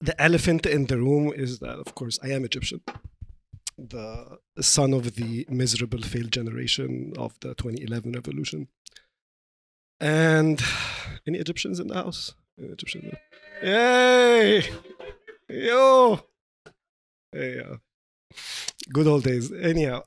the elephant in the room is that, of course, I am Egyptian, the son of the miserable failed generation of the 2011 revolution. And any Egyptians in the house? Any Egyptians? Yay! Yo! Hey, good old days. Anyhow,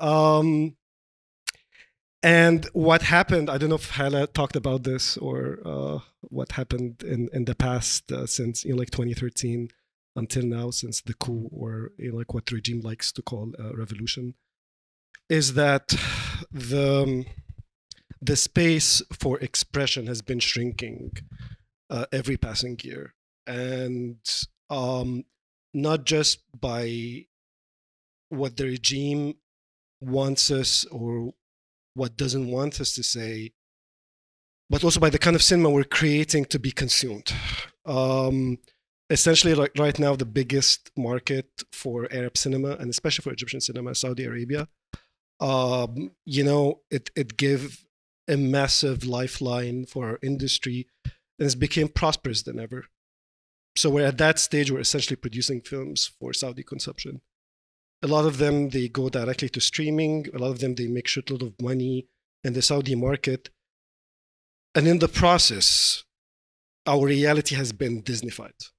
and what happened, I don't know if Hala talked about this or what happened in the past since, like 2013 until now, since the coup, or like what the regime likes to call a revolution, is that the space for expression has been shrinking every passing year. And not just by what the regime wants us or what doesn't want us to say, but also by the kind of cinema we're creating to be consumed. Essentially, like right now, the biggest market for Arab cinema, and especially for Egyptian cinema, is Saudi Arabia. It gave a massive lifeline for our industry, and it's became prosperous than ever. So we're at that stage, we're essentially producing films for Saudi consumption. A lot of them, they go directly to streaming. A lot of them, they make shitload of money in the Saudi market. And in the process, our reality has been Disneyfied.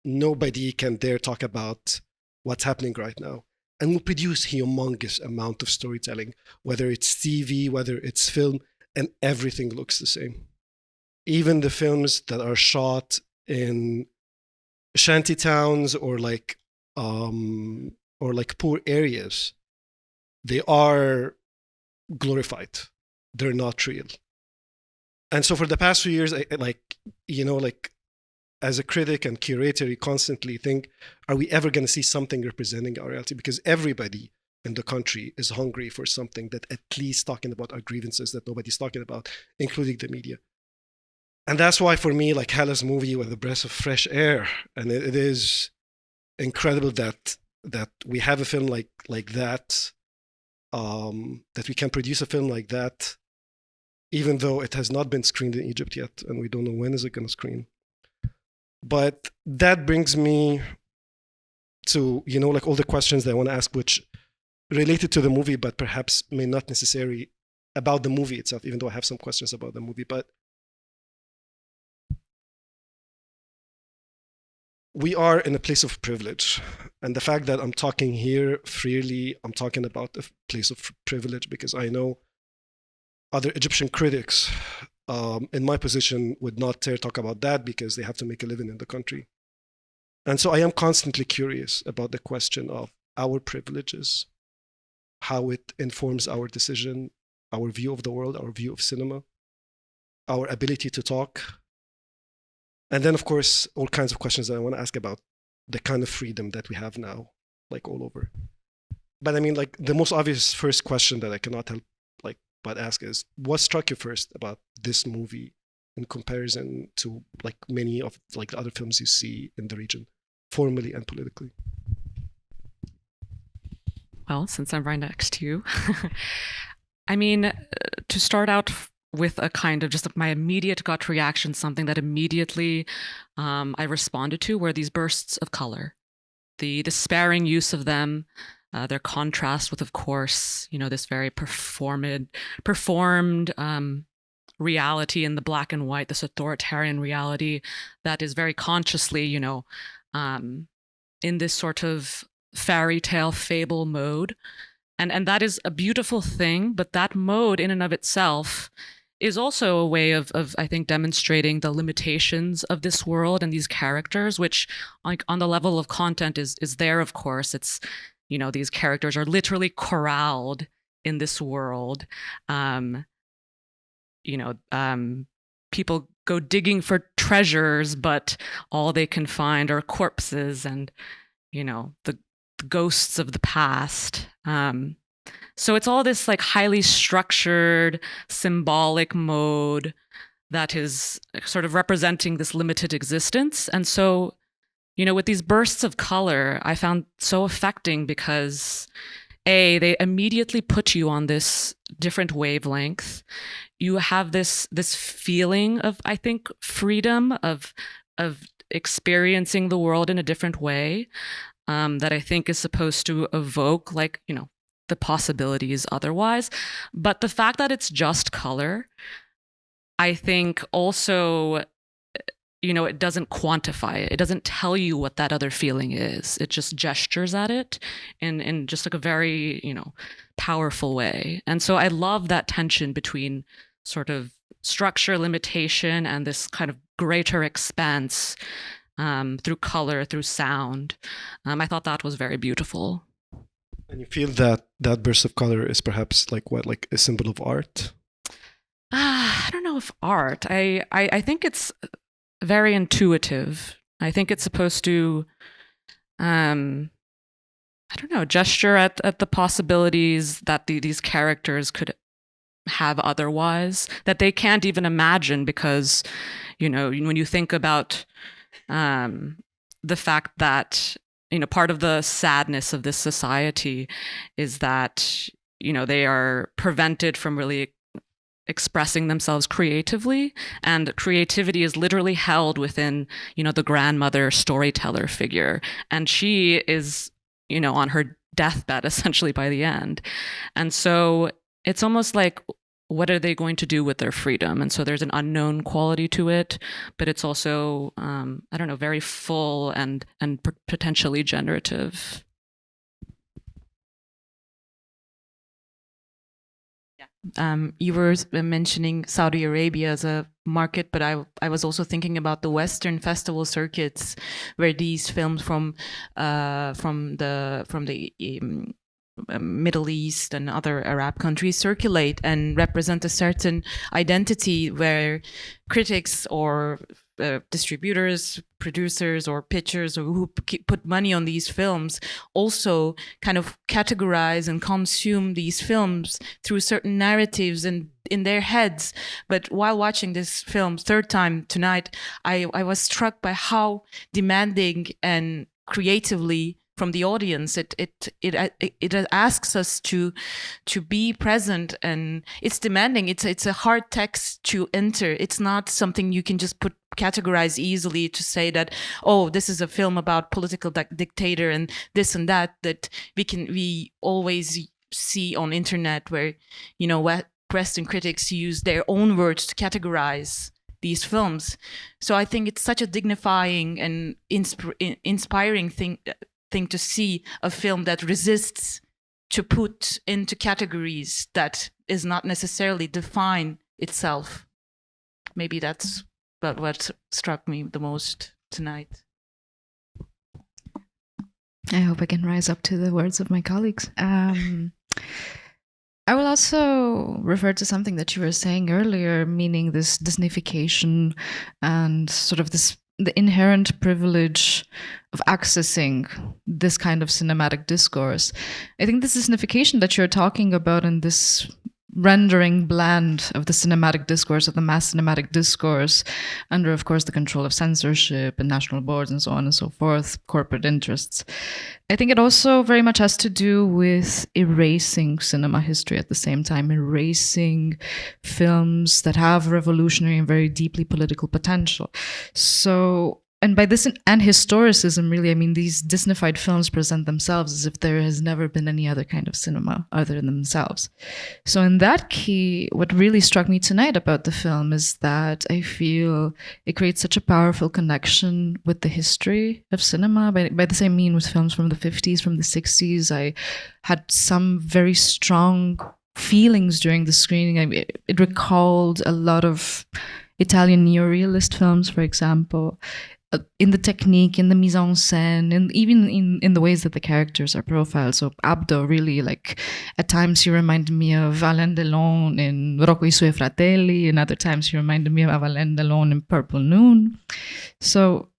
Nobody can dare talk about what's happening right now. And we produce humongous amount of storytelling, whether it's TV, whether it's film, and everything looks the same. Even the films that are shot in shanty towns or like poor areas, they are glorified. They're not real. And so for the past few years, as a critic and curator, you constantly think, are we ever going to see something representing our reality? Because everybody in the country is hungry for something that at least talking about our grievances that nobody's talking about, including the media. And that's why for me, like Hala's movie was a breath of fresh air. And it is incredible that we have a film like that, that we can produce a film like that, even though it has not been screened in Egypt yet, and we don't know when is it going to screen. But that brings me to, like all the questions that I want to ask, which related to the movie, but perhaps may not necessarily about the movie itself, even though I have some questions about the movie. But we are in a place of privilege. And the fact that I'm talking here freely, I'm talking about a place of privilege because I know other Egyptian critics in my position would not dare talk about that because they have to make a living in the country. And so I am constantly curious about the question of our privileges, how it informs our decision, our view of the world, our view of cinema, our ability to talk. And then, of course, all kinds of questions that I want to ask about the kind of freedom that we have now, like all over. But I mean, like the most obvious first question that I cannot help but ask is, what struck you first about this movie in comparison to like many of like the other films you see in the region, formally and politically? Well, since I'm right next to you, I mean, to start out with a kind of just my immediate gut reaction, something that immediately I responded to were these bursts of color, the sparing use of them, their contrast with, of course, this very performed reality in the black and white, this authoritarian reality that is very consciously, in this sort of fairy tale fable mode. And that is a beautiful thing, but that mode in and of itself is also a way of I think, demonstrating the limitations of this world and these characters, which like on the level of content is there, of course. It's, these characters are literally corralled in this world. People go digging for treasures, but all they can find are corpses and, the ghosts of the past. So it's all this like highly structured, symbolic mode that is sort of representing this limited existence. And so, with these bursts of color, I found so affecting because they immediately put you on this different wavelength. You have this feeling of, I think, freedom, of experiencing the world in a different way, that I think is supposed to evoke, like, you know, the possibilities otherwise. But the fact that it's just color, I think also, you know, it doesn't quantify it. It doesn't tell you what that other feeling is. It just gestures at it in just like a very, you know, powerful way. And so I love that tension between sort of structure, limitation, and this kind of greater expanse through color, through sound. I thought that was very beautiful. And you feel that that burst of color is perhaps like what, like a symbol of art? I don't know if art. I think it's very intuitive. I think it's supposed to, I don't know, gesture at the possibilities that these characters could have otherwise, that they can't even imagine, because, you know, when you think about the fact that, you know, part of the sadness of this society is that, you know, they are prevented from really expressing themselves creatively, and creativity is literally held within, you know, the grandmother storyteller figure, and she is, you know, on her deathbed essentially by the end. And so it's almost like, what are they going to do with their freedom? And so there's an unknown quality to it, but it's also I don't know, very full and potentially generative. You were mentioning Saudi Arabia as a market, but I was also thinking about the Western festival circuits, where these films from the Middle East and other Arab countries circulate and represent a certain identity, where critics or distributors, producers, or pitchers, or who put money on these films, also kind of categorize and consume these films through certain narratives and in their heads. But while watching this film third time tonight, I was struck by how demanding and creatively from the audience it asks us to be present, and it's demanding. It's a hard text to enter. It's not something you can just categorize easily to say that, oh, this is a film about political dictator and this and that we always see on internet, where, you know, Western critics use their own words to categorize these films. So I think it's such a dignifying and inspiring thing to see a film that resists to put into categories that is not necessarily define itself. Maybe that's what struck me the most tonight. I hope I can rise up to the words of my colleagues. I will also refer to something that you were saying earlier, meaning this Disneyfication and sort of the inherent privilege of accessing this kind of cinematic discourse. I think this Disneyfication that you're talking about, and this rendering blend of the cinematic discourse, of the mass cinematic discourse, under, of course, the control of censorship and national boards and so on and so forth, corporate interests. I think it also very much has to do with erasing cinema history at the same time, erasing films that have revolutionary and very deeply political potential. So, and by this and historicism, really, I mean, these Disneyfied films present themselves as if there has never been any other kind of cinema other than themselves. So in that key, what really struck me tonight about the film is that I feel it creates such a powerful connection with the history of cinema. By this I mean with films from the 50s, from the 60s. I had some very strong feelings during the screening. I mean, it recalled a lot of Italian neorealist films, for example, in the technique, in the mise en scène, and even in the ways that the characters are profiled. So Abdo really, like, at times he reminded me of Alain Delon in Rocco e suoi fratelli, and other times he reminded me of Alain Delon in Purple Noon. So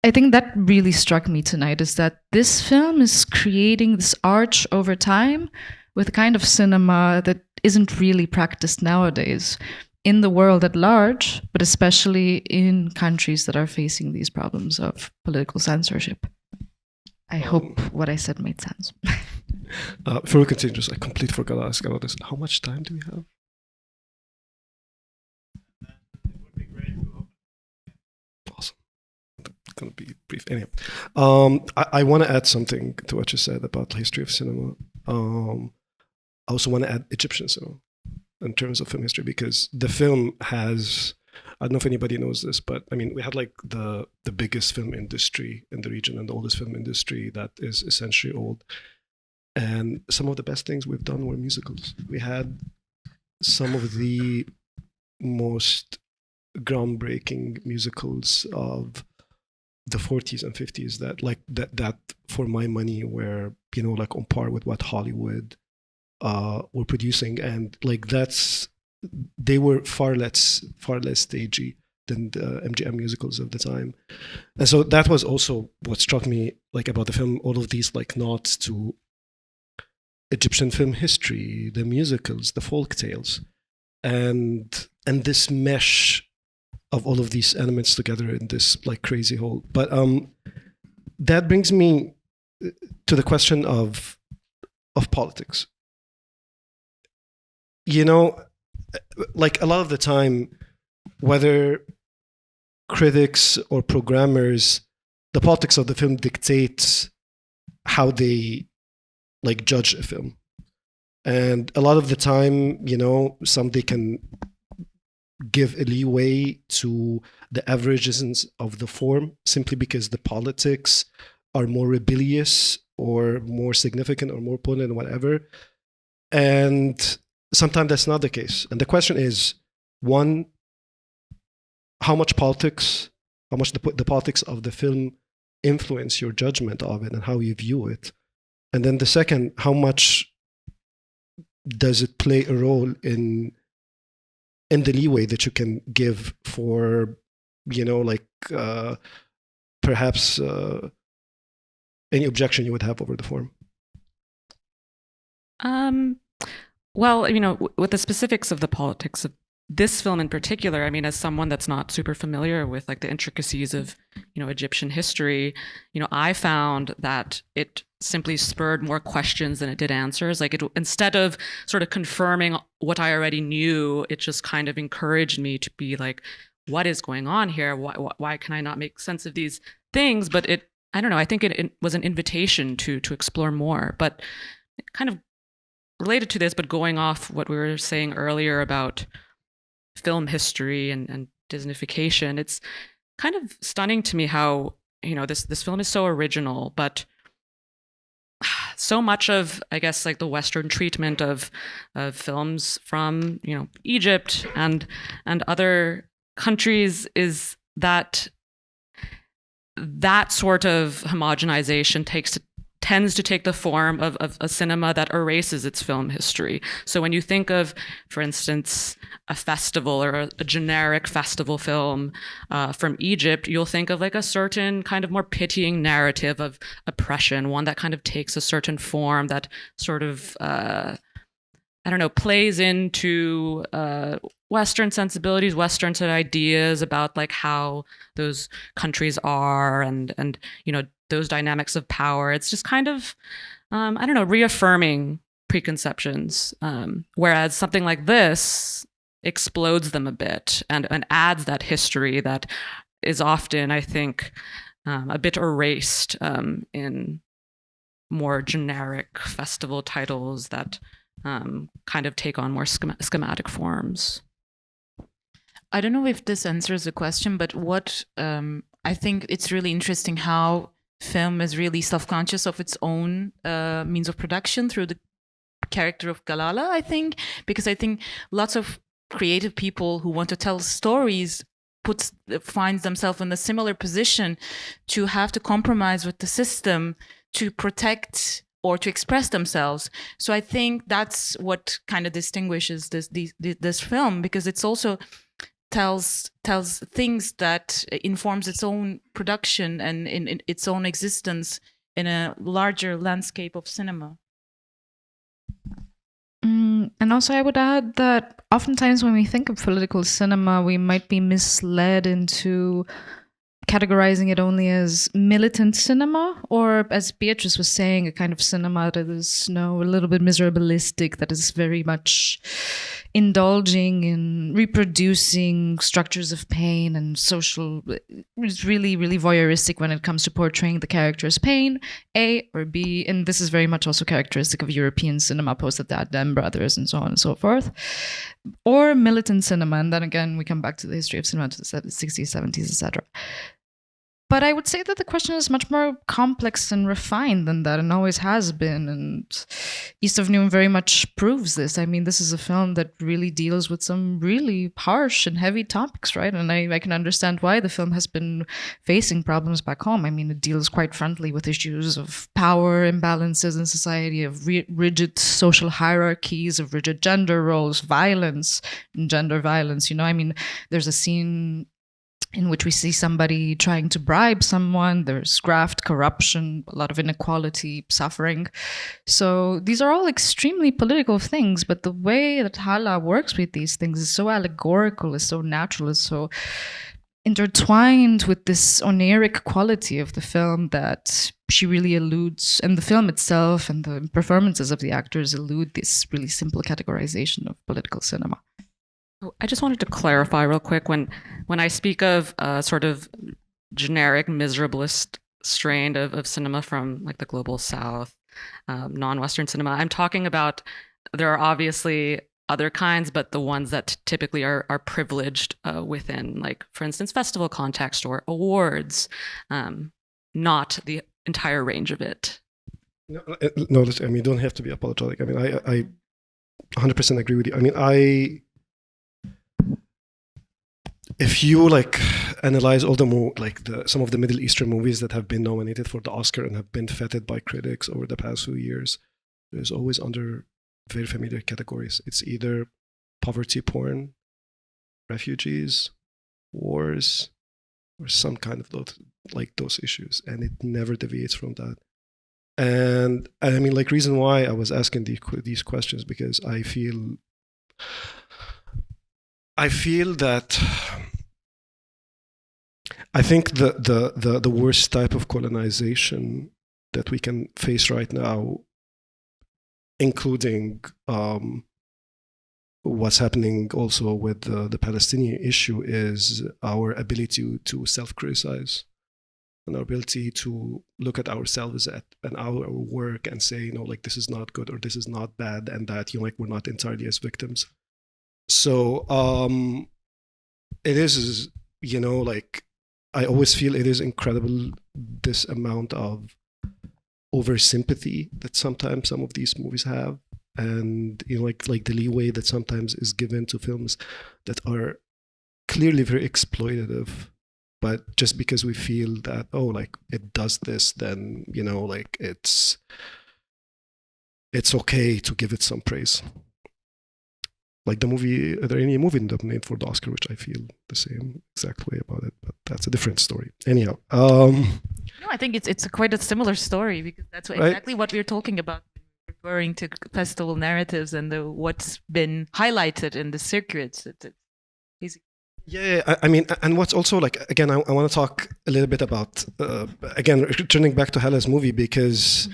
I think that really struck me tonight, is that this film is creating this arch over time with a kind of cinema that isn't really practiced nowadays in the world at large, but especially in countries that are facing these problems of political censorship. I hope what I said made sense. Before we continue, I completely forgot to ask about this. How much time do we have? Awesome. going to be brief. Anyway, I want to add something to what you said about the history of cinema. I also want to add Egyptian cinema in terms of film history, because the film has, I don't know if anybody knows this, but I mean, we had like the biggest film industry in the region and the oldest film industry that is essentially old. And some of the best things we've done were musicals. We had some of the most groundbreaking musicals of the 40s and 50s that for my money were, you know, like on par with what Hollywood were producing, and like they were far less stagey than the MGM musicals of the time. And so that was also what struck me like about the film, all of these like nods to Egyptian film history, the musicals, the folk tales, and this mesh of all of these elements together in this like crazy whole. But that brings me to the question of politics. You know, like a lot of the time, whether critics or programmers, the politics of the film dictates how they like judge a film. And a lot of the time, you know, somebody can give a leeway to the averages of the form simply because the politics are more rebellious or more significant or more potent or whatever. And sometimes that's not the case. And the question is, one, how much the politics of the film influence your judgment of it and how you view it? And then the second, how much does it play a role in the leeway that you can give for, you know, like perhaps any objection you would have over the form? Well, you know, with the specifics of the politics of this film in particular, I mean, as someone that's not super familiar with like the intricacies of, you know, Egyptian history, you know, I found that it simply spurred more questions than it did answers. Like, it, instead of sort of confirming what I already knew, it just kind of encouraged me to be like, what is going on here? Why can I not make sense of these things? But it, I don't know, I think it was an invitation to explore more. But kind of related to this, but going off what we were saying earlier about film history and Disneyfication, it's kind of stunning to me how, you know, this film is so original, but so much of, I guess, like the Western treatment of films from, you know, Egypt and other countries is that sort of homogenization tends to take the form of a cinema that erases its film history. So when you think of, for instance, a festival or a generic festival film from Egypt, you'll think of like a certain kind of more pitying narrative of oppression, one that kind of takes a certain form that sort of, I don't know, plays into Western sensibilities, Western sort of ideas about like how those countries are and you know, those dynamics of power. It's just kind of, I don't know, reaffirming preconceptions. Whereas something like this explodes them a bit and adds that history that is often, I think, a bit erased in more generic festival titles that kind of take on more schematic forms. I don't know if this answers the question, but what I think it's really interesting how film is really self-conscious of its own means of production through the character of Galala, I think, because I think lots of creative people who want to tell stories finds themselves in a similar position to have to compromise with the system to protect or to express themselves. So I think that's what kind of distinguishes this film, because it's also tells things that informs its own production and in its own existence in a larger landscape of cinema. And also I would add that oftentimes when we think of political cinema, we might be misled into categorizing it only as militant cinema, or as Beatrice was saying, a kind of cinema that is a little bit miserabilistic, that is very much indulging in reproducing structures of pain and social. It's really, really voyeuristic when it comes to portraying the character's pain, A or B, and this is very much also characteristic of European cinema post the Dardenne brothers and so on and so forth. Or militant cinema, and then again we come back to the history of cinema to the 60s, 70s, etc. But I would say that the question is much more complex and refined than that, and always has been. And East of Noon very much proves this. I mean, this is a film that really deals with some really harsh and heavy topics, right? And I can understand why the film has been facing problems back home. I mean, it deals quite frontally with issues of power imbalances in society, of rigid social hierarchies, of rigid gender roles, violence, and gender violence. You know, I mean, there's a scene in which we see somebody trying to bribe someone. There's graft, corruption, a lot of inequality, suffering. So these are all extremely political things, but the way that Hala works with these things is so allegorical, is so natural, is so intertwined with this oniric quality of the film that she really alludes, and the film itself and the performances of the actors elude this really simple categorization of political cinema. I just wanted to clarify real quick, when I speak of sort of generic miserablist strain of cinema from like the global south, non-Western cinema, I'm talking about, there are obviously other kinds, but the ones that typically are privileged within, like, for instance, festival context or awards, not the entire range of it. No, I mean, you don't have to be apologetic. I mean, I 100% agree with you. I mean, if you like analyze all some of the Middle Eastern movies that have been nominated for the Oscar and have been feted by critics over the past few years, there's always under very familiar categories. It's either poverty porn, refugees, wars, or some kind of those issues, and it never deviates from that. And I mean, like, reason why I was asking these questions, because I feel that I think the worst type of colonization that we can face right now, including what's happening also with the Palestinian issue, is our ability to self-criticize and our ability to look at ourselves and our work and say, you know, like, this is not good or this is not bad, and that, you know, like, we're not entirely as victims. So it is, you know, like, I always feel it is incredible, this amount of oversympathy that sometimes some of these movies have, and, you know, like the leeway that sometimes is given to films that are clearly very exploitative, but just because we feel that, oh, like, it does this, then, you know, like, it's okay to give it some praise. Like the movie, are there any movie nominated for the Oscar which I feel the same exact way about it? But that's a different story. Anyhow, no, I think it's quite a similar story, because that's exactly what we're talking about, referring to festival narratives and what's been highlighted in the circuits. Yeah, I mean, and what's also, like, again, I want to talk a little bit about, again, returning back to Hala's movie, because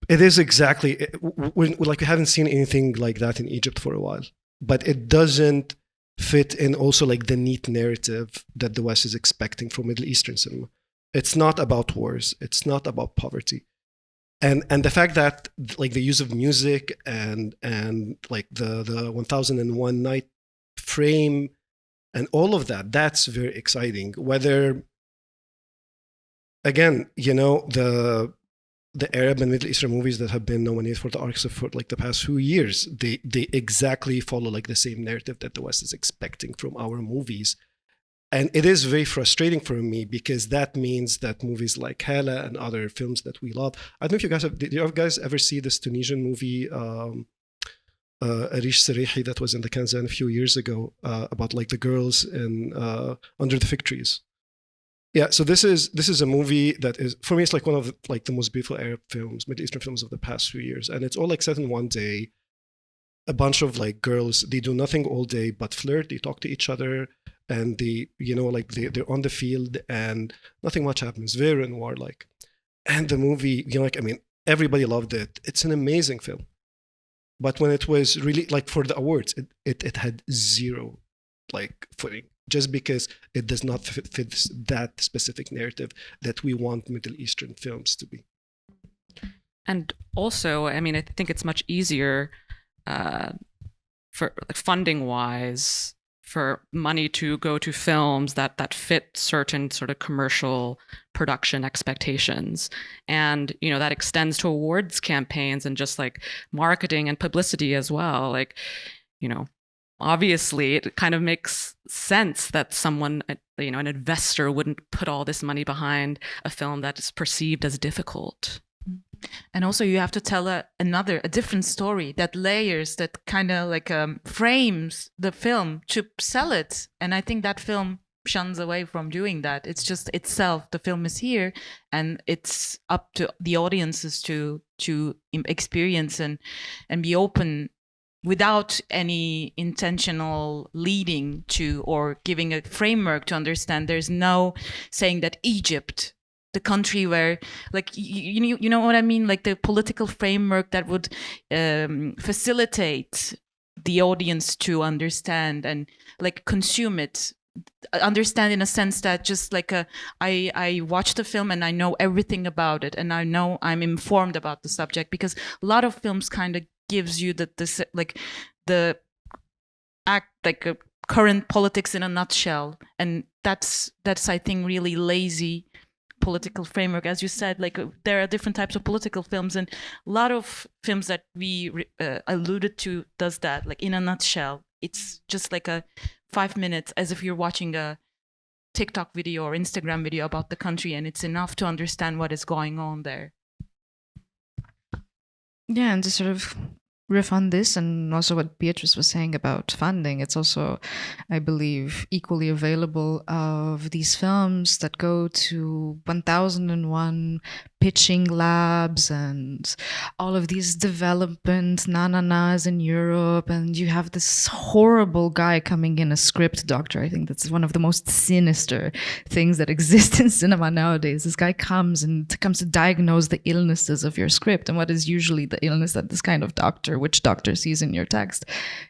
it is exactly, we haven't seen anything like that in Egypt for a while. But it doesn't fit in also, like, the neat narrative that the West is expecting from Middle Eastern cinema. It's not about wars. It's not about poverty. And the fact that, like, the use of music and like the 1001 Night frame and all of that, that's very exciting. Whether, again, you know, the Arab and Middle Eastern movies that have been nominated for the Oscar for, like, the past few years, they exactly follow, like, the same narrative that the West is expecting from our movies. And it is very frustrating for me, because that means that movies like Hala and other films that we love. I don't know if you guys did you guys ever see this Tunisian movie, Arish Sarihi, that was in the Kanzan a few years ago, about, like, the girls in Under the Fig Trees? Yeah, so this is a movie that is, for me, it's like one of the most beautiful Arab films, Middle Eastern films of the past few years, and it's all, like, set in one day. A bunch of, like, girls, they do nothing all day but flirt. They talk to each other. and they're on the field and nothing much happens, very noir-like. And the movie, everybody loved it. It's an amazing film. But when it was really for the awards, it had zero footing, just because it does not fit that specific narrative that we want Middle Eastern films to be. And also, I think it's much easier for funding wise for money to go to films that fit certain sort of commercial production expectations. And, that extends to awards campaigns and just marketing and publicity as well. Obviously it kind of makes sense that someone, an investor wouldn't put all this money behind a film that is perceived as difficult. And also you have to tell a different story that layers, that kind of frames the film to sell it. And I think that film shuns away from doing that. It's just itself. The film is here, and it's up to the audiences to experience and be open without any intentional leading to or giving a framework to understand. There's no saying that Egypt, the country where, you know what I mean, the political framework that would facilitate the audience to understand and consume it, understand in a sense that just I watch the film and I know everything about it, and I know I'm informed about the subject, because a lot of films kind of gives you the current politics in a nutshell, and that's I think really lazy political framework. As you said, there are different types of political films, and a lot of films that we alluded to does that, in a nutshell. It's just a 5 minutes, as if you're watching a TikTok video or Instagram video about the country, and it's enough to understand what is going on there. Yeah, and to sort of riff on this, and also what Beatrice was saying about funding, it's also, I believe, equally available of these films that go to 1001 pitching labs and all of these development na-na-nas in Europe, and you have this horrible guy coming in, a script doctor. I think that's one of the most sinister things that exist in cinema nowadays. This guy comes to diagnose the illnesses of your script, and what is usually the illness that this kind of doctor, which doctor, sees in your text?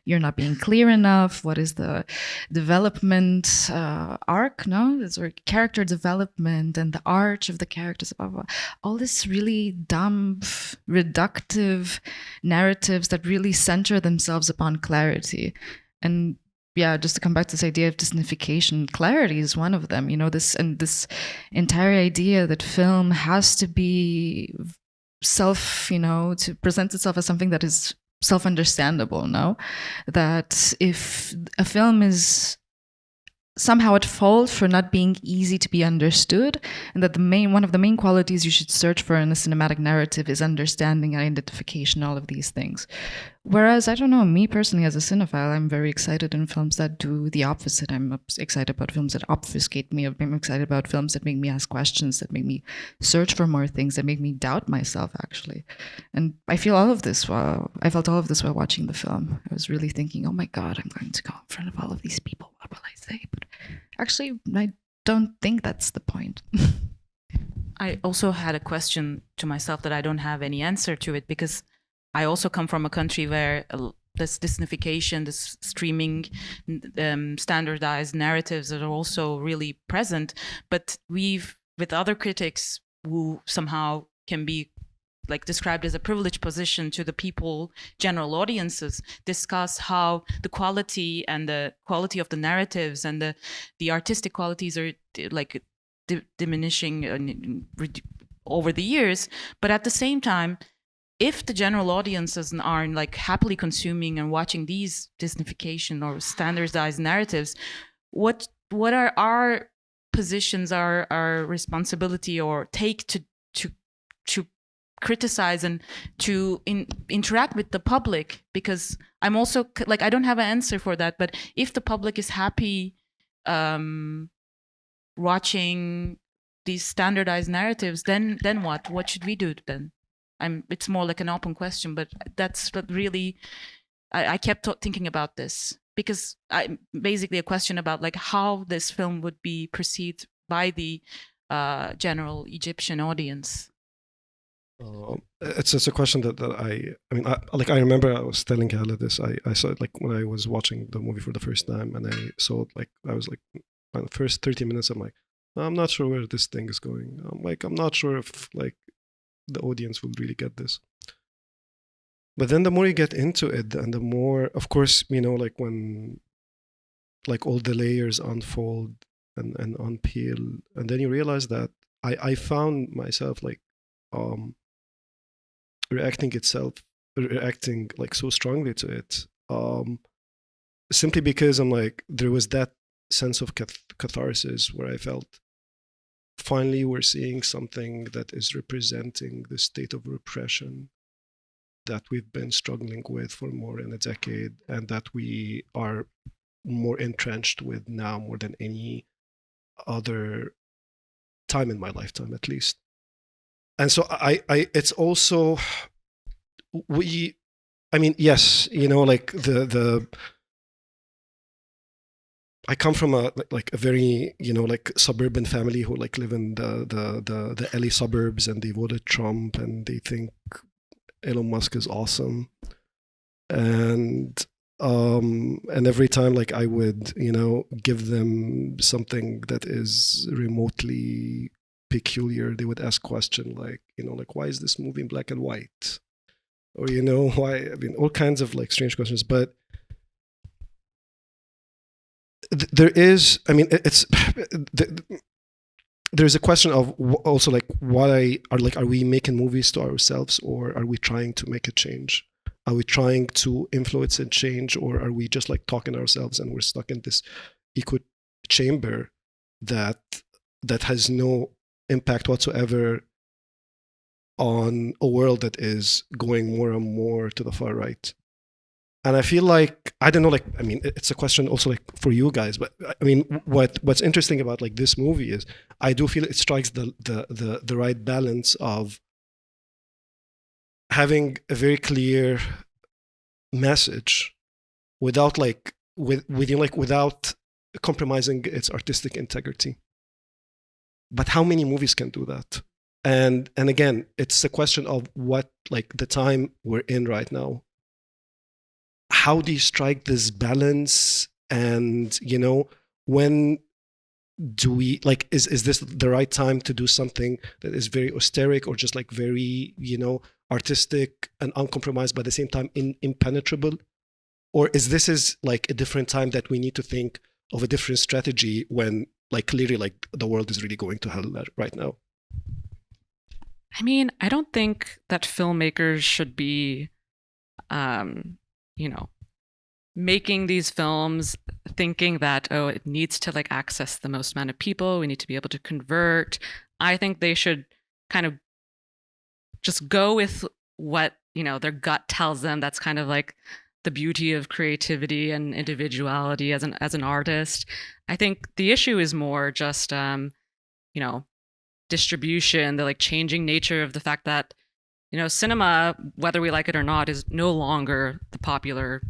You're not being clear enough. What is the development arc? No, it's character development and the arch of the characters, blah, blah, blah. All this really dumb, reductive narratives that really center themselves upon clarity. And yeah, just to come back to this idea of Disneyfication, clarity is one of them. This entire idea that film has to be to present itself as something that is self-understandable. No, that if a film is somehow at fault for not being easy to be understood, and that one of the main qualities you should search for in a cinematic narrative is understanding, identification, all of these things. Whereas, I don't know, me personally as a cinephile, I'm very excited in films that do the opposite. I'm excited about films that obfuscate me. I'm excited about films that make me ask questions, that make me search for more things, that make me doubt myself, actually. And I felt all of this while watching the film. I was really thinking, oh my God, I'm going to go in front of all of these people. What will I say? But actually, I don't think that's the point. I also had a question to myself that I don't have any answer to it, because I also come from a country where this Disneyfication, this streaming, standardized narratives are also really present. But with other critics who somehow can be described as a privileged position to the people, general audiences, discuss how the quality of the narratives and the artistic qualities are diminishing over the years. But at the same time, if the general audiences aren't happily consuming and watching these Disneyfication or standardized narratives, what are our positions, our responsibility or take to criticize and to interact with the public? Because I'm also I don't have an answer for that. But if the public is happy watching these standardized narratives, then what? What should we do then? It's more like an open question, but that's what really I kept thinking about this. because basically a question about like how this film would be perceived by the general Egyptian audience. It's a question that I remember I was telling Hala this. I saw it like when I was watching the movie for the first time, and I saw it like I was like, on the first 30 minutes, I'm like, I'm not sure where this thing is going. I'm not sure if like the audience will really get this. But then the more you get into it, and the more, of course, like when like all the layers unfold and unpeel, and then you realize that I found myself like reacting like so strongly to it, simply because I'm like, there was that sense of catharsis where I felt finally we're seeing something that is representing the state of repression that we've been struggling with for more than a decade, and that we are more entrenched with now more than any other time in my lifetime, at least. And so it's also, yes, like I come from a very like suburban family who like live in the LA suburbs, and they voted Trump and they think Elon Musk is awesome, and every time like I would give them something that is remotely peculiar, they would ask question like like, why is this movie in black and white, or why, all kinds of like strange questions. But there is, there's a question of also like, why are we making movies to ourselves, or are we trying to make a change? Are we trying to influence and change, or are we just like talking to ourselves and we're stuck in this echo chamber that has no impact whatsoever on a world that is going more and more to the far right? And I feel like, I don't know, like, it's a question also like for you guys, but what's interesting about like this movie is I do feel it strikes the right balance of having a very clear message without like without compromising its artistic integrity. But how many movies can do that? And again, it's a question of what like the time we're in right now. How do you strike this balance? And when do we like, is this the right time to do something that is very austeric, or just like very artistic and uncompromised, but at the same time impenetrable? Or is this like a different time that we need to think of a different strategy, when like clearly like the world is really going to hell right now? I don't think that filmmakers should be making these films thinking that, oh, it needs to like access the most amount of people, we need to be able to convert. I think they should kind of just go with what their gut tells them. That's kind of like the beauty of creativity and individuality as an artist. I think the issue is more just distribution, the like changing nature of the fact that cinema, whether we like it or not, is no longer the popular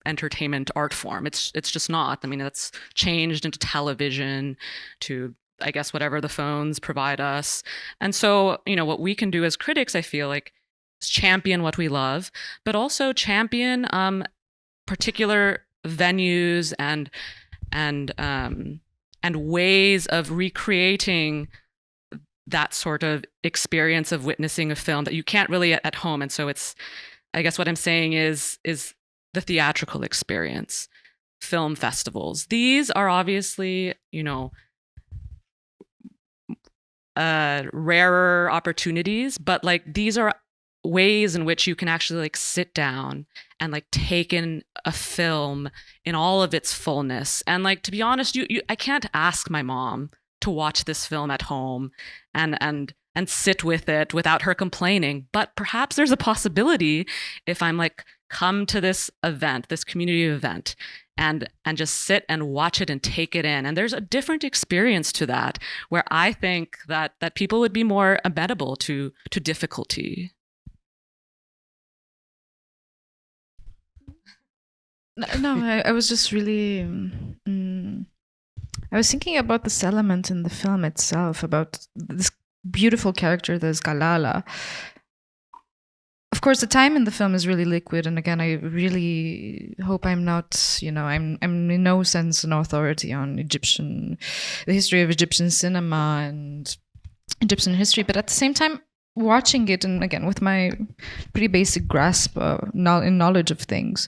entertainment art form. It's just not. That's changed into television, to I guess whatever the phones provide us. And so what we can do as critics, I feel like, is champion what we love, but also champion particular venues and ways of recreating that sort of experience of witnessing a film that you can't really at home. And so it's, I guess what I'm saying is the theatrical experience, film festivals. These are obviously, rarer opportunities, but like these are ways in which you can actually like sit down and like take in a film in all of its fullness. And like, to be honest, I can't ask my mom to watch this film at home and sit with it without her complaining. But perhaps there's a possibility if I'm like, come to this event, this community event, and just sit and watch it and take it in. And there's a different experience to that, where I think that people would be more amenable to difficulty. No, I was just really. I was thinking about this element in the film itself, about this beautiful character that's Galala. Of course, the time in the film is really liquid, and again, I really hope I'm not, I'm in no sense an authority on the history of Egyptian cinema and Egyptian history, but at the same time, watching it, and again, with my pretty basic grasp in knowledge of things,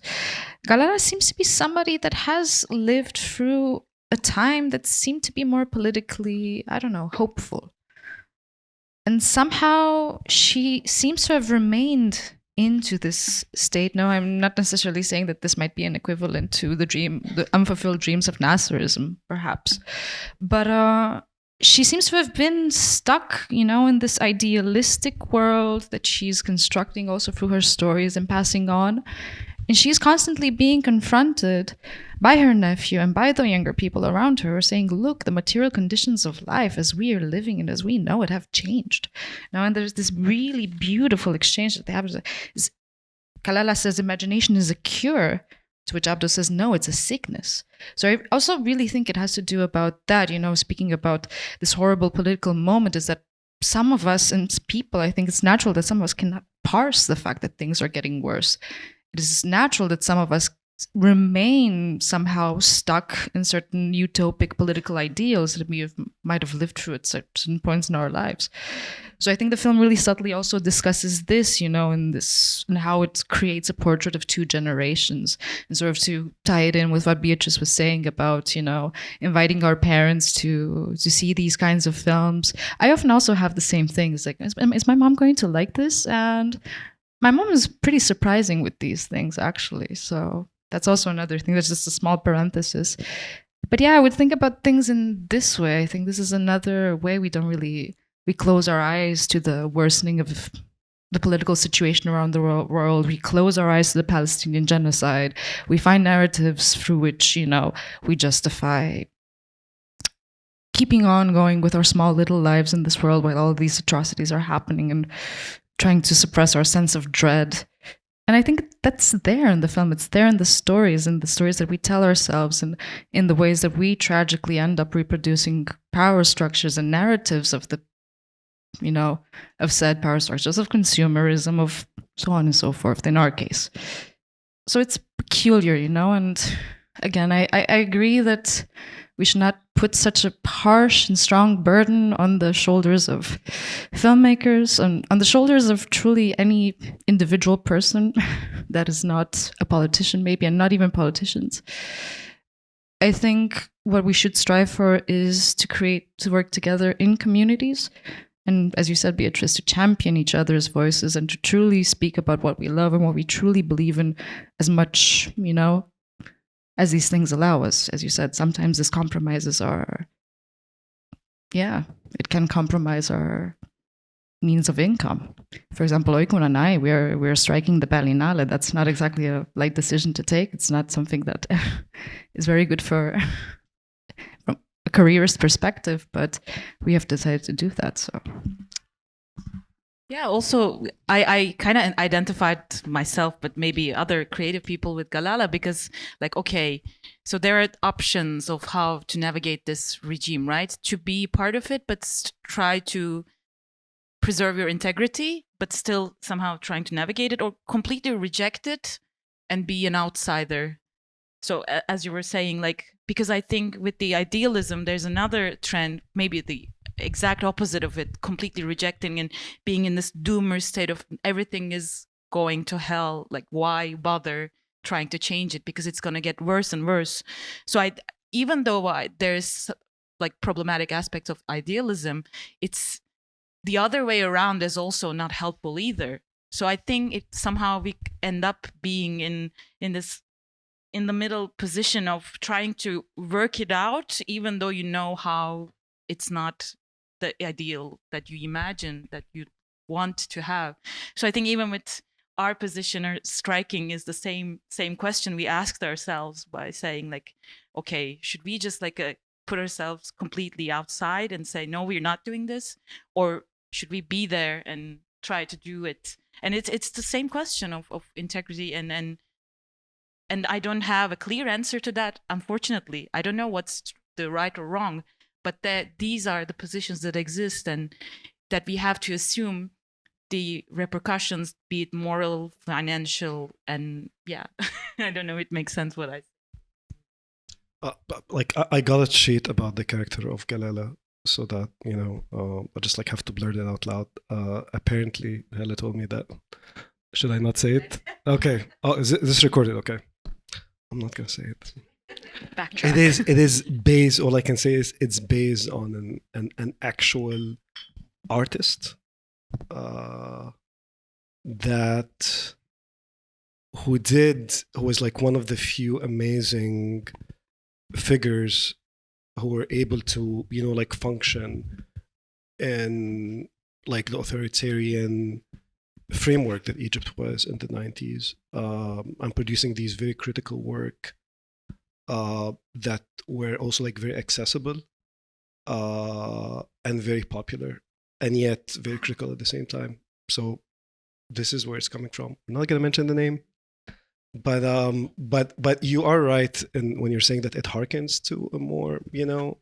Galala seems to be somebody that has lived through a time that seemed to be more politically, I don't know, hopeful. And somehow she seems to have remained into this state. No, I'm not necessarily saying that this might be an equivalent to the unfulfilled dreams of Nasserism, perhaps. But she seems to have been stuck, in this idealistic world that she's constructing also through her stories and passing on. And she's constantly being confronted by her nephew and by the younger people around her, saying, look, the material conditions of life as we are living and as we know it have changed. Now, and there's this really beautiful exchange that they have. Galala says imagination is a cure, to which Abdo says, no, it's a sickness. So I also really think it has to do about that, speaking about this horrible political moment, is that some of us and people, I think it's natural that some of us cannot parse the fact that things are getting worse. It is natural that some of us remain somehow stuck in certain utopic political ideals that we might have lived through at certain points in our lives. So I think the film really subtly also discusses this, and how it creates a portrait of two generations, and sort of to tie it in with what Beatrice was saying about, inviting our parents to see these kinds of films. I often also have the same thing. It's like, is my mom going to like this? And my mom is pretty surprising with these things, actually. So that's also another thing. That's just a small parenthesis. But yeah, I would think about things in this way. I think this is another way we close our eyes to the worsening of the political situation around the world. We close our eyes to the Palestinian genocide. We find narratives through which, we justify keeping on going with our small little lives in this world while all these atrocities are happening, and trying to suppress our sense of dread. And I think that's there in the film. It's there in the stories that we tell ourselves, and in the ways that we tragically end up reproducing power structures and narratives of of said power structures, of consumerism, of so on and so forth, in our case. So it's peculiar, and again, I agree that we should not put such a harsh and strong burden on the shoulders of filmmakers, and on the shoulders of truly any individual person that is not a politician, maybe, and not even politicians. I think what we should strive for is to work together in communities. And as you said, Beatrice, to champion each other's voices and to truly speak about what we love and what we truly believe in as much, as these things allow us. As you said, sometimes this compromises it can compromise our means of income. For example, Öykü and I, we're striking the Berlinale. That's not exactly a light decision to take. It's not something that is very good from a careerist perspective, but we have decided to do that. So yeah, also I kind of identified myself, but maybe other creative people, with Galala, because okay, so there are options of how to navigate this regime, right? To be part of it, but try to preserve your integrity, but still somehow trying to navigate it, or completely reject it and be an outsider. So as you were saying, because I think with the idealism, there's another trend, maybe the exact opposite of it, completely rejecting and being in this doomer state of everything is going to hell. Why bother trying to change it, because it's going to get worse and worse. So even though there's problematic aspects of idealism, it's the other way around is also not helpful either. So I think somehow we end up being in the middle position of trying to work it out, even though how it's not the ideal that you imagine, that you want to have. So I think even with our position, or striking is the same question we asked ourselves by saying okay, should we just put ourselves completely outside and say, no, we're not doing this? Or should we be there and try to do it? And it's the same question of integrity and And I don't have a clear answer to that, unfortunately. I don't know what's the right or wrong, but these are the positions that exist, and that we have to assume the repercussions, be it moral, financial, and yeah. I don't know if it makes sense what I say. Like I got a sheet about the character of Galala, so that, you know, I just like have to blurt it out loud. Apparently, Hala told me that. Should I not say it? Okay. Oh, is this recorded? Okay. I'm not gonna say it. Backtrack. It is based. All I can say is it's based on an actual artist that who was like one of the few amazing figures who were able to, you know, like function in like the authoritarian framework that Egypt was in the 90s, and producing these very critical work that were also like very accessible and very popular, and yet very critical at the same time. So this is where it's coming from. I'm not going to mention the name, but you are right when you're saying that it harkens to a more, you know,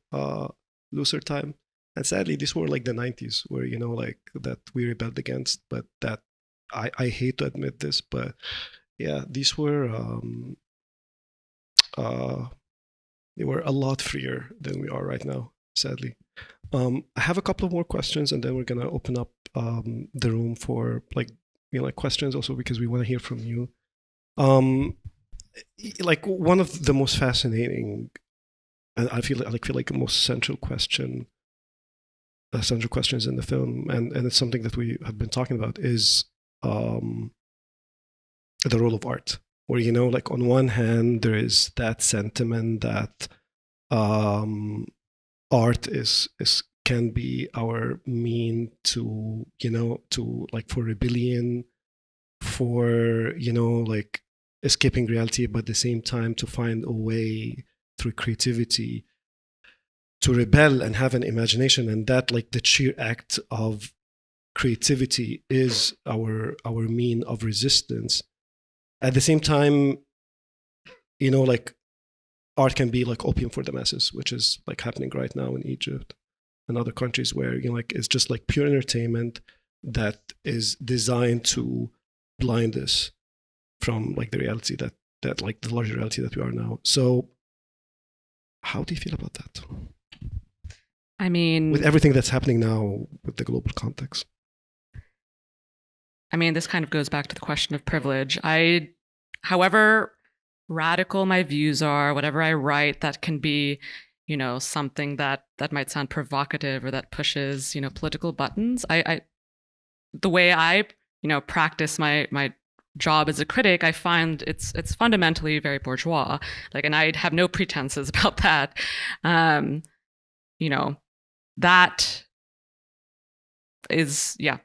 looser time. And sadly, these were like the 90s, where, you know, like that we rebelled against. But that I hate to admit this, but yeah, these were they were a lot freer than we are right now, sadly. I have a couple of more questions, and then we're gonna open up the room for like, you know, like questions also, because we want to hear from you. Like one of the most fascinating, and I feel like the most central questions in the film, and it's something that we have been talking about, is the role of art. Where, you know, like on one hand there is that sentiment that art can be our mean to, you know, to like for rebellion, for, you know, like escaping reality, but at the same time to find a way through creativity to rebel and have an imagination, and that like the sheer act of creativity is our mean of resistance. At the same time, you know, like art can be like opium for the masses, which is like happening right now in Egypt and other countries, where, you know, like it's just like pure entertainment that is designed to blind us from like the reality that like the larger reality that we are now. So how do you feel about that? I mean, with everything that's happening now with the global context. I mean, this kind of goes back to the question of privilege. However radical my views are, whatever I write that can be, you know, something that might sound provocative or that pushes, you know, political buttons. The way I, you know, practice my job as a critic, I find it's fundamentally very bourgeois. Like, and I have no pretenses about that. You know, that is, yeah,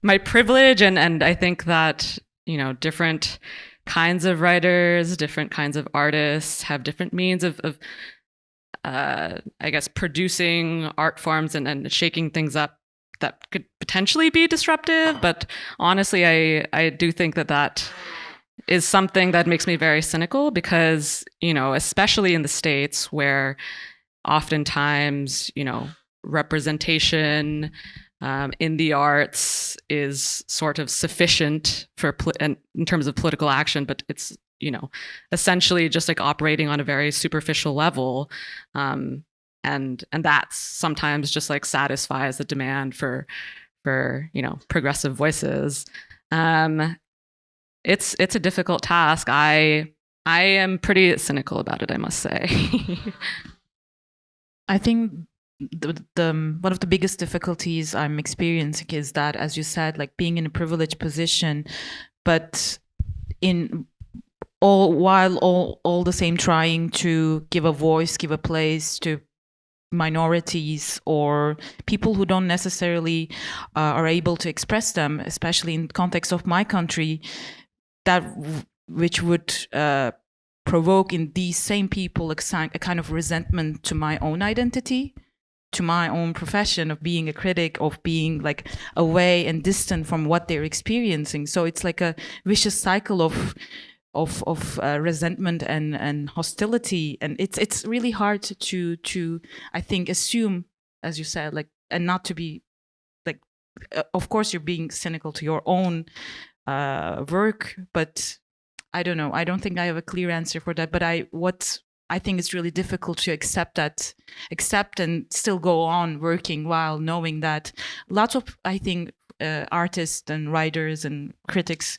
my privilege, and I think that, you know, different kinds of writers, different kinds of artists have different means of I guess producing art forms and shaking things up that could potentially be disruptive. But honestly, I do think that is something that makes me very cynical, because, you know, especially in the States, where oftentimes, you know, representation in the arts is sort of sufficient for in terms of political action, but it's, you know, essentially just like operating on a very superficial level, and that sometimes just like satisfies the demand for you know, progressive voices. It's a difficult task. I am pretty cynical about it, I must say. I think the one of the biggest difficulties I'm experiencing is that, as you said, like being in a privileged position, but all the same trying to give a voice, give a place to minorities or people who don't necessarily are able to express them, especially in the context of my country, that which would provoke in these same people a kind of resentment to my own identity, to my own profession of being a critic, of being like away and distant from what they're experiencing. So it's like a vicious cycle of of resentment and hostility, and it's really hard to I think assume, as you said, like, and not to be like, of course you're being cynical to your own work, but I don't know. I don't think I have a clear answer for that. But what I think it's really difficult to accept and still go on working while knowing that lots of, I think, artists and writers and critics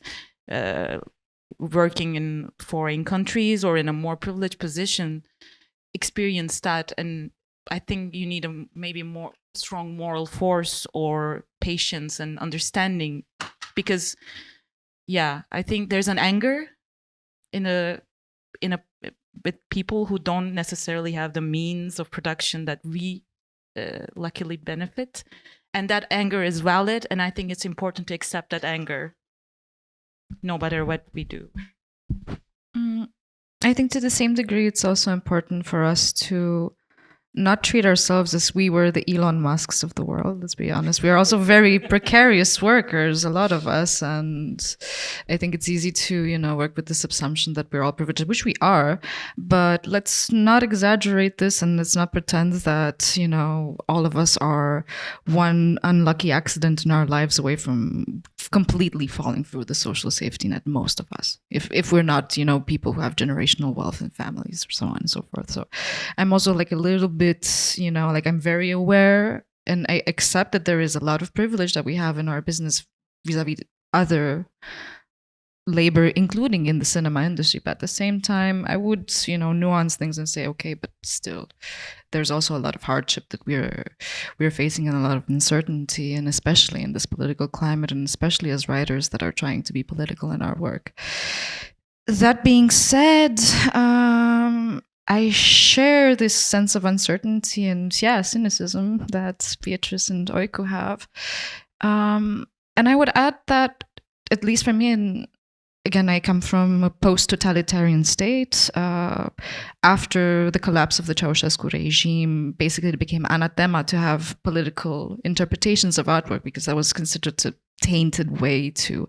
working in foreign countries or in a more privileged position experience that. And I think you need a maybe more strong moral force or patience and understanding, because I think there's an anger with people who don't necessarily have the means of production that we luckily benefit, and that anger is valid, and I think it's important to accept that anger no matter what we do. I think to the same degree it's also important for us to not treat ourselves as we were the Elon Musks of the world. Let's be honest. We are also very precarious workers, a lot of us. And I think it's easy to, work with this assumption that we're all privileged, which we are. But let's not exaggerate this, and let's not pretend that, all of us are one unlucky accident in our lives away from completely falling through the social safety net, most of us. If we're not, people who have generational wealth and families or so on and so forth. So I'm also like a little bit, I'm very aware, and I accept that there is a lot of privilege that we have in our business vis-a-vis other labor, including in the cinema industry. But at the same time, I would, nuance things and say, okay, but still, there's also a lot of hardship that we're facing, and a lot of uncertainty, and especially in this political climate, and especially as writers that are trying to be political in our work. That being said, I share this sense of uncertainty and cynicism that Beatrice and Öykü have. And I would add that, at least for me, and again, I come from a post-totalitarian state. After the collapse of the Ceausescu regime, basically it became anathema to have political interpretations of artwork, because that was considered a tainted way to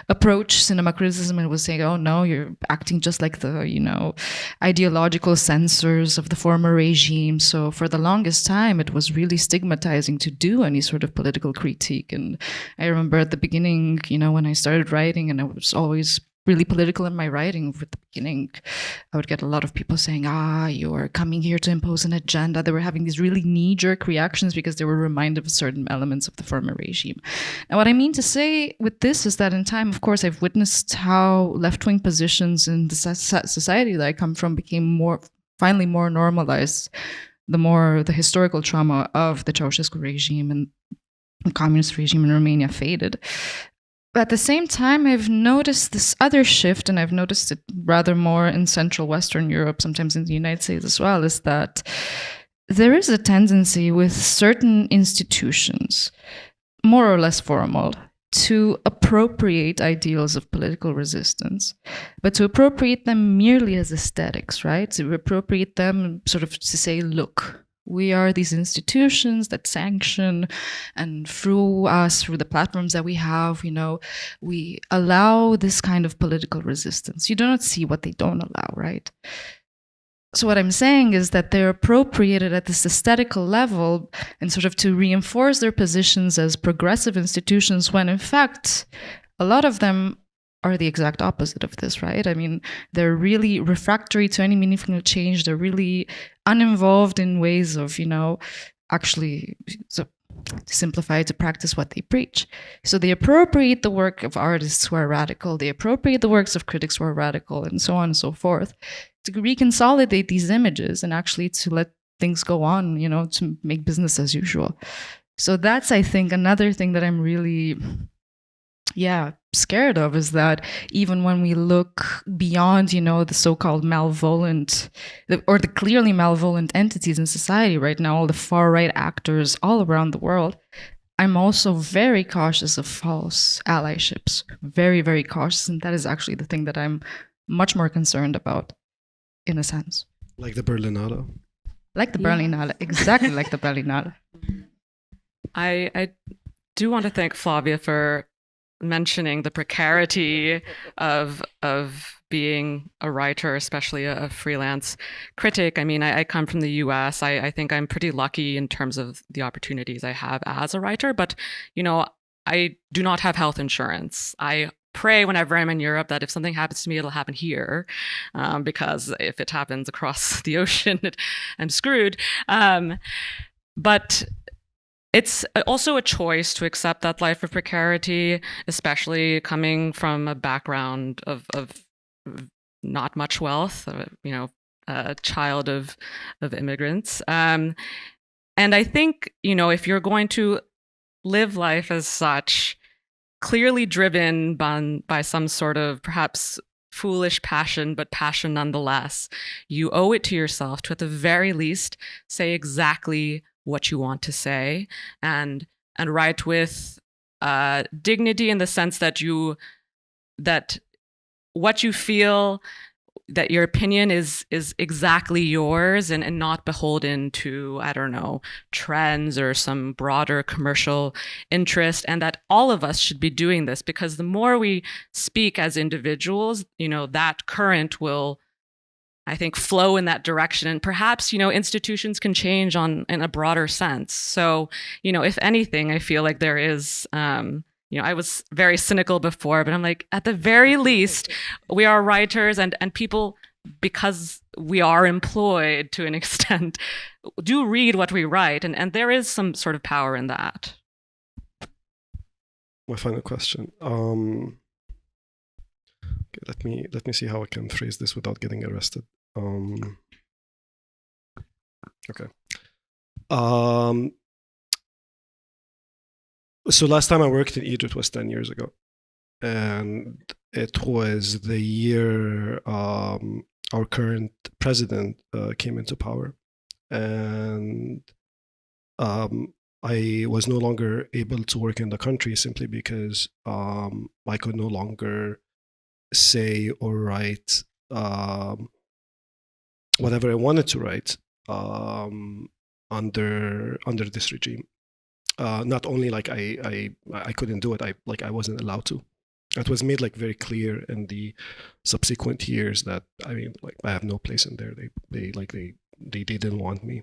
approach cinema criticism. It was saying, oh no, you're acting just like the, ideological censors of the former regime. So for the longest time, it was really stigmatizing to do any sort of political critique. And I remember at the beginning, when I started writing, and I was always really political in my writing. At the beginning, I would get a lot of people saying, you are coming here to impose an agenda. They were having these really knee-jerk reactions because they were reminded of certain elements of the former regime. Now, what I mean to say with this is that in time, of course, I've witnessed how left-wing positions in the society that I come from became finally more normalized, the more the historical trauma of the Ceausescu regime and the communist regime in Romania faded. But at the same time, I've noticed this other shift, and I've noticed it rather more in Central Western Europe, sometimes in the United States as well, is that there is a tendency with certain institutions, more or less formal, to appropriate ideals of political resistance, but to appropriate them merely as aesthetics, right? To appropriate them sort of to say, look, we are these institutions that sanction, and through the platforms that we have, we allow this kind of political resistance. You do not see what they don't allow, right? So what I'm saying is that they're appropriated at this aesthetical level and sort of to reinforce their positions as progressive institutions, when in fact, a lot of them are the exact opposite of this, right? I mean, they're really refractory to any meaningful change. They're really uninvolved in ways of, actually, so to simplify, to practice what they preach. So they appropriate the work of artists who are radical. They appropriate the works of critics who are radical, and so on and so forth, to reconsolidate these images and actually to let things go on, to make business as usual. So that's, I think, another thing that I'm really scared of, is that even when we look beyond, the so-called malevolent, or the clearly malevolent entities in society right now, all the far-right actors all around the world, I'm also very cautious of false allyships. Very, very cautious. And that is actually the thing that I'm much more concerned about, in a sense. Like the Berlinale. Like the Berlinale, exactly like the Berlinale. I do want to thank Flavia for mentioning the precarity of being a writer, especially a freelance critic. I mean, I come from the US. I think I'm pretty lucky in terms of the opportunities I have as a writer, but, you know, I do not have health insurance. I pray whenever I'm in Europe that if something happens to me, it'll happen here, because if it happens across the ocean, I'm screwed. But it's also a choice to accept that life of precarity, especially coming from a background of not much wealth, you know, a child of immigrants. And I think, you know, if you're going to live life as such, clearly driven by some sort of perhaps foolish passion, but passion nonetheless, you owe it to yourself to, at the very least, say exactly what you want to say, and write with dignity, in the sense that what you feel, that your opinion is exactly yours, and not beholden to, I don't know, trends or some broader commercial interest, and that all of us should be doing this, because the more we speak as individuals, you know, that current will, I think, flow in that direction. And perhaps, you know, institutions can change in a broader sense. So, you know, if anything, I feel like there is, you know, I was very cynical before, but I'm like, at the very least, we are writers, and people, because we are employed to an extent, do read what we write. And there is some sort of power in that. My final question. Okay, let me see how I can phrase this without getting arrested. Okay. So last time I worked in Egypt was 10 years ago, and it was the year our current president came into power, and I was no longer able to work in the country simply because I could no longer say or write whatever I wanted to write under this regime. Not only like I couldn't do it, I wasn't allowed to. It was made like very clear in the subsequent years that, I mean, like, I have no place in there. They didn't want me.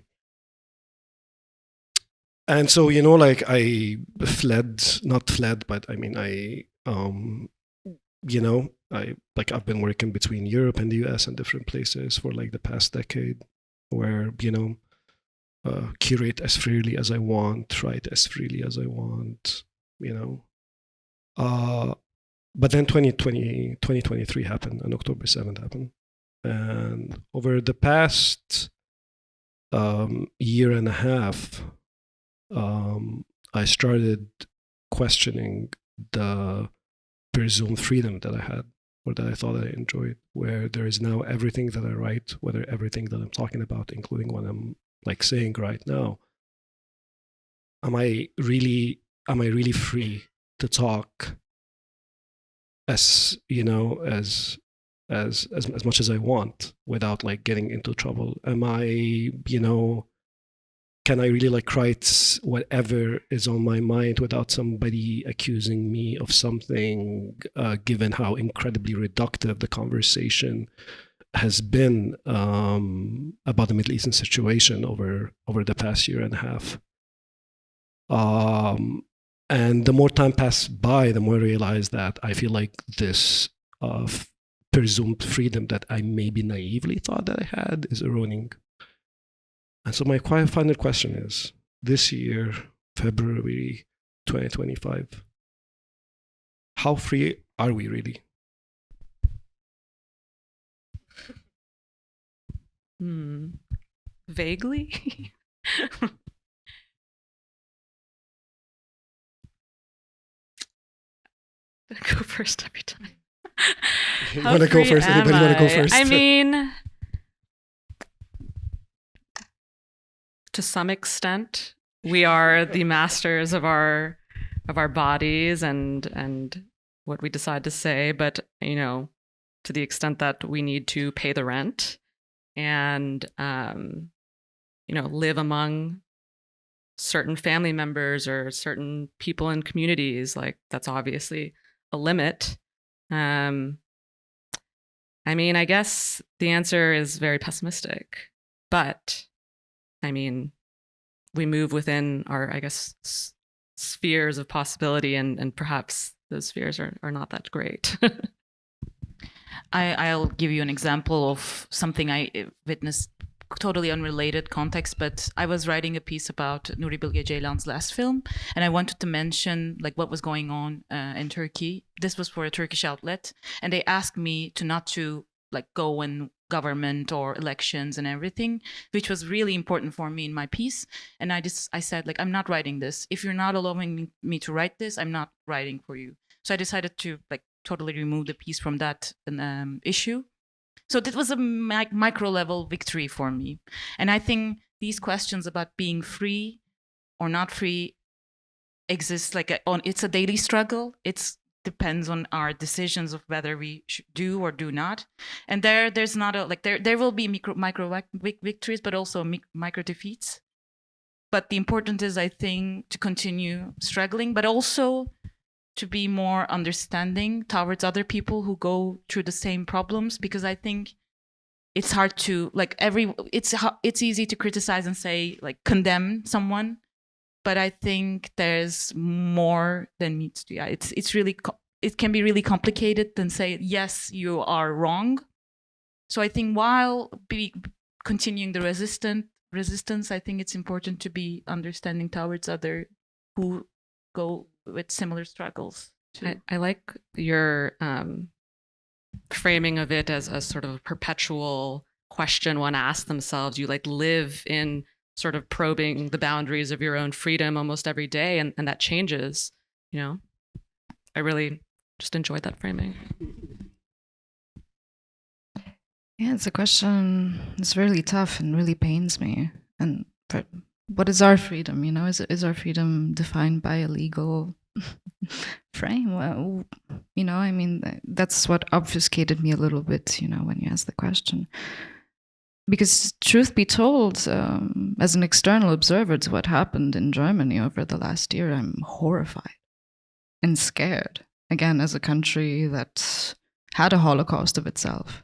And so, you know, like, I not fled, but I mean, you know, I've been working between Europe and the US and different places for like the past decade, where, you know, curate as freely as I want, write as freely as I want, you know. But then 2023 happened, and October 7th happened. And over the past year and a half, I started questioning the presumed freedom that I had, or that I thought I enjoyed, where there is now everything that I write, whether everything that I'm talking about, including what I'm like saying right now, am I really free to talk as, you know, as much as I want without like getting into trouble? Am I, you know, can I really like write whatever is on my mind without somebody accusing me of something, given how incredibly reductive the conversation has been about the Middle Eastern situation over the past year and a half? And the more time passed by, the more I realized that I feel like this presumed freedom that I maybe naively thought that I had is eroding. And so my final question is, this year, February 2025, how free are we really? Vaguely. Go first every time. You want to go first? Anybody want to go first? I mean, to some extent, we are the masters of our bodies and what we decide to say. But, you know, to the extent that we need to pay the rent and you know, live among certain family members or certain people in communities, like, that's obviously a limit. And I mean, I guess the answer is very pessimistic, but I mean, we move within our, I guess, spheres of possibility, and perhaps those spheres are not that great. I'll give you an example of something I witnessed, totally unrelated context, but I was writing a piece about Nuri Bilge Ceylan's last film, and I wanted to mention like what was going on in Turkey. This was for a Turkish outlet, and they asked me to not to like go in government or elections and everything, which was really important for me in my piece. And I said, like, I'm not writing this. If you're not allowing me to write this, I'm not writing for you. So I decided to like totally remove the piece from that issue. So that was a micro level victory for me. And I think these questions about being free or not free exist like it's a daily struggle. It depends on our decisions of whether we should do or do not. And there's not a like there will be micro victories, but also micro defeats. But the important is, I think, to continue struggling, but also to be more understanding towards other people who go through the same problems, because I think it's hard to like it's easy to criticize and say like condemn someone, but I think there's more than meets the eye. It's really it can be really complicated than say yes you are wrong. So I think while continuing the resistance, I think it's important to be understanding towards other who go with similar struggles too. I like your framing of it as a sort of a perpetual question one asks themselves. You like live in sort of probing the boundaries of your own freedom almost every day, and that changes, you know. I really just enjoyed that framing. Yeah, it's a question that's really tough and really pains me. And what is our freedom? You know, is our freedom defined by a legal frame? Well, you know, I mean, that's what obfuscated me a little bit, you know, when you asked the question. Because truth be told, as an external observer to what happened in Germany over the last year, I'm horrified and scared. Again, as a country that had a Holocaust of itself,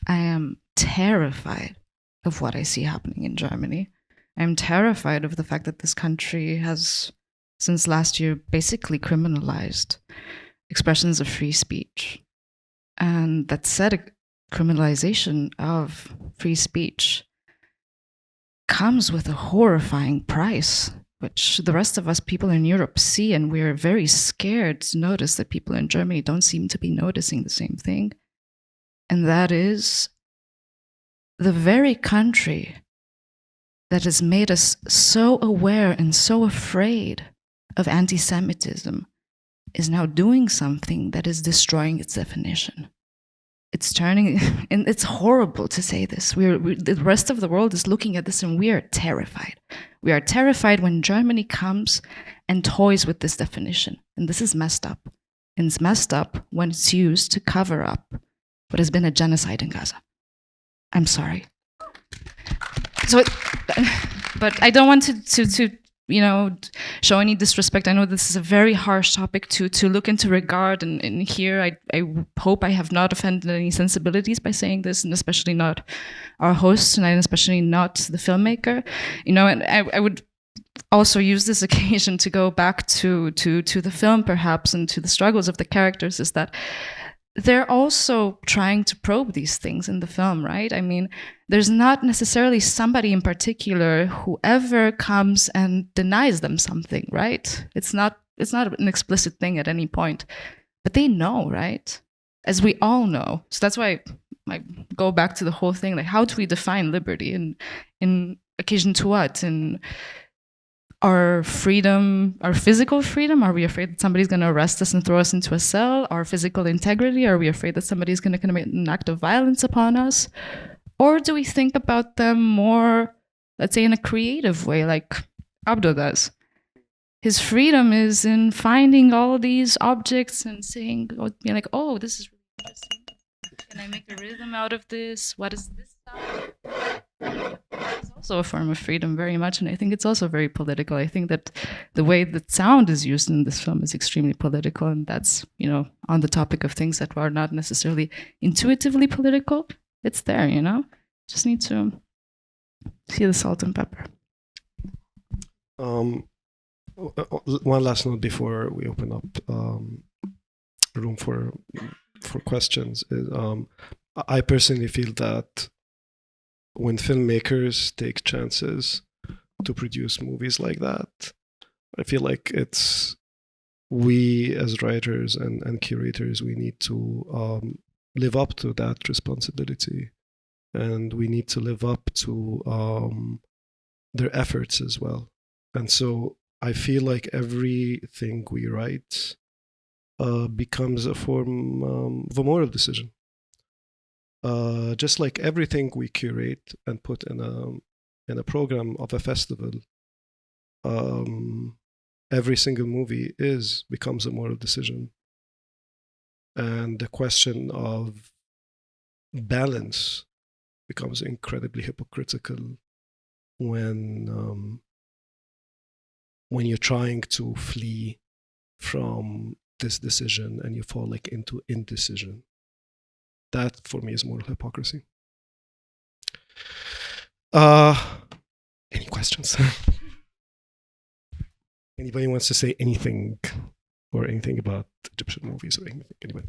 I am terrified of what I see happening in Germany. I'm terrified of the fact that this country has, since last year, basically criminalized expressions of free speech. And that said, criminalization of free speech comes with a horrifying price, which the rest of us people in Europe see, and we're very scared to notice that people in Germany don't seem to be noticing the same thing. And that is the very country that has made us so aware and so afraid of anti-Semitism is now doing something that is destroying its definition. It's turning, and it's horrible to say this. The rest of the world is looking at this and we are terrified. We are terrified when Germany comes and toys with this definition. And this is messed up. And it's messed up when it's used to cover up what has been a genocide in Gaza. I'm sorry. So, but I don't want to you know, show any disrespect. I know this is a very harsh topic to look into regard, and here I hope I have not offended any sensibilities by saying this, and especially not our host tonight, and especially not the filmmaker. You know, and I would also use this occasion to go back to the film, perhaps, and to the struggles of the characters, is that they're also trying to probe these things in the film, right? I mean, there's not necessarily somebody in particular who ever comes and denies them something, right? It's not an explicit thing at any point, but they know, right? As we all know. So that's why I go back to the whole thing, like, how do we define liberty in occasion to what? In our freedom, our physical freedom? Are we afraid that somebody's going to arrest us and throw us into a cell? Our physical integrity? Are we afraid that somebody's going to commit an act of violence upon us? Or do we think about them more, let's say, in a creative way, like Abdo does? His freedom is in finding all these objects and saying, being like, oh, this is really interesting. Can I make a rhythm out of this? What is this sound? It's also also a form of freedom very much, and I think it's also very political. I think that the way that sound is used in this film is extremely political, and that's, you know, on the topic of things that are not necessarily intuitively political. It's there, you know. Just need to see the salt and pepper. One last note before we open up room for questions is I personally feel that when filmmakers take chances to produce movies like that, I feel like it's we as writers and curators, we need to live up to that responsibility, and we need to live up to their efforts as well. And so I feel like everything we write becomes a form of a moral decision. Just like everything we curate and put in a program of a festival, every single movie becomes a moral decision. And the question of balance becomes incredibly hypocritical when you're trying to flee from this decision and you fall like into indecision. That for me is moral hypocrisy. Any questions? Anybody wants to say anything or anything about Egyptian movies or anything? Anybody?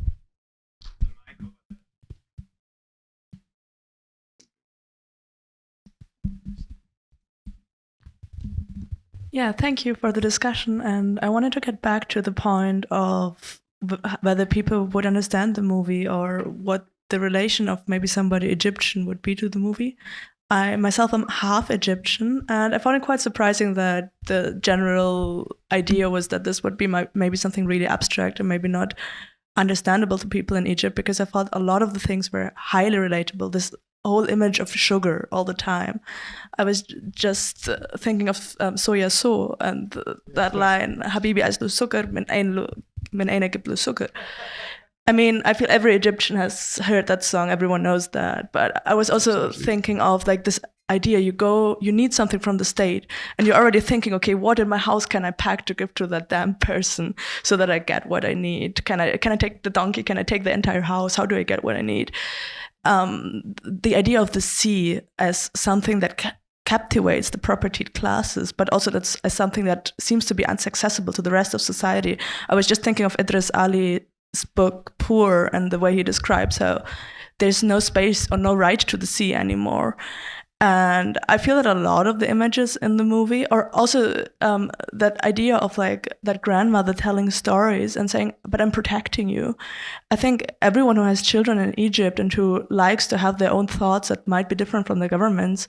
Yeah, thank you for the discussion. And I wanted to get back to the point of whether people would understand the movie or what the relation of maybe somebody Egyptian would be to the movie. I myself am half Egyptian, and I found it quite surprising that the general idea was that this would be maybe something really abstract and maybe not understandable to people in Egypt, because I felt a lot of the things were highly relatable. This whole image of sugar all the time. I was just thinking of Soya So and that line, Habibi azlu sukar min aina giblu sukar. I mean, I feel every Egyptian has heard that song. Everyone knows that. But I was also thinking of like this idea, you need something from the state, and you're already thinking, okay, what in my house can I pack to give to that damn person so that I get what I need? Can I take the donkey? Can I take the entire house? How do I get what I need? The idea of the sea as something that captivates the propertied classes, but also that's as something that seems to be inaccessible to the rest of society. I was just thinking of Idris Ali's book Poor, and the way he describes how there's no space or no right to the sea anymore. And I feel that a lot of the images in the movie are also that idea of like that grandmother telling stories and saying, but I'm protecting you. I think everyone who has children in Egypt and who likes to have their own thoughts that might be different from the government's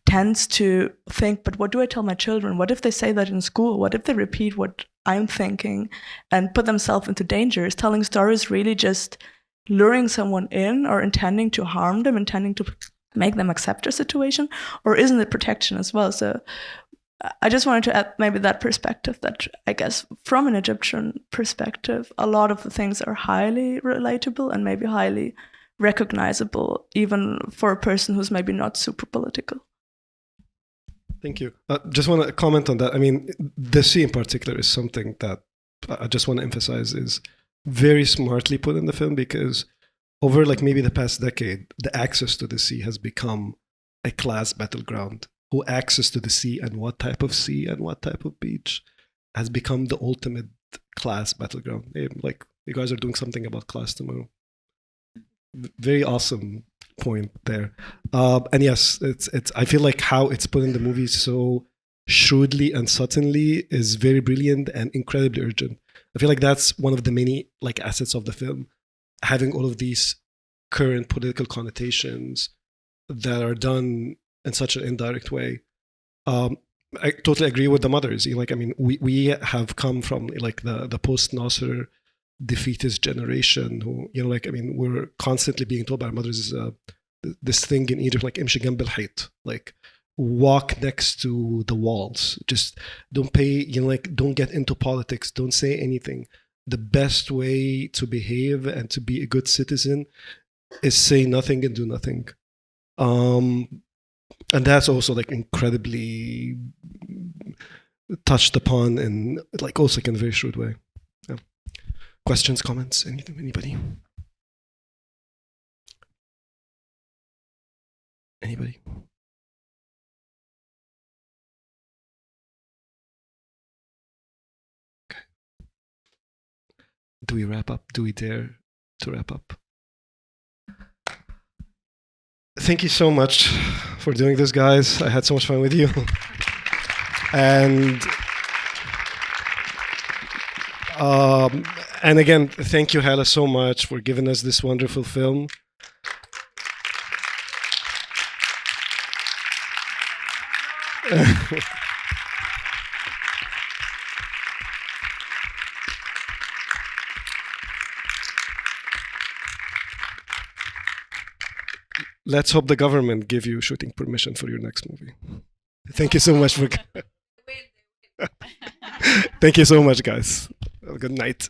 tends to think, but what do I tell my children? What if they say that in school? What if they repeat what I'm thinking and put themselves into danger? Is telling stories really just luring someone in or intending to harm them, intending to make them accept their situation, or isn't it protection as well? So I just wanted to add maybe that perspective, that I guess from an Egyptian perspective, a lot of the things are highly relatable and maybe highly recognizable, even for a person who's maybe not super political. Thank you. Just want to comment on that. I mean, the sea in particular is something that I just want to emphasize is very smartly put in the film, because over like maybe the past decade, the access to the sea has become a class battleground. Who access to the sea and what type of sea and what type of beach has become the ultimate class battleground. Like, you guys are doing something about class tomorrow. Very awesome point there. And yes, it's. I feel like how it's put in the movie so shrewdly and subtly is very brilliant and incredibly urgent. I feel like that's one of the many like assets of the film, having all of these current political connotations that are done in such an indirect way. I totally agree with the mothers. Like, I mean, we have come from like the post-Nasser defeatist generation who, you know, like, I mean, we're constantly being told by our mothers this thing in Egypt, like, imshi جنب الحيط, like, walk next to the walls. Just don't pay, you know, like, don't get into politics. Don't say anything. The best way to behave and to be a good citizen is say nothing and do nothing. And that's also like incredibly touched upon in like also in a very shrewd way. Yeah. Questions, comments, anything, anybody? Anybody? Okay. Do we wrap up? Do we dare to wrap up? Thank you so much for doing this, guys. I had so much fun with you. And again, thank you, Hala, so much for giving us this wonderful film. Let's hope the government give you shooting permission for your next movie. Thank you so much for. Thank you so much, guys. Have a good night.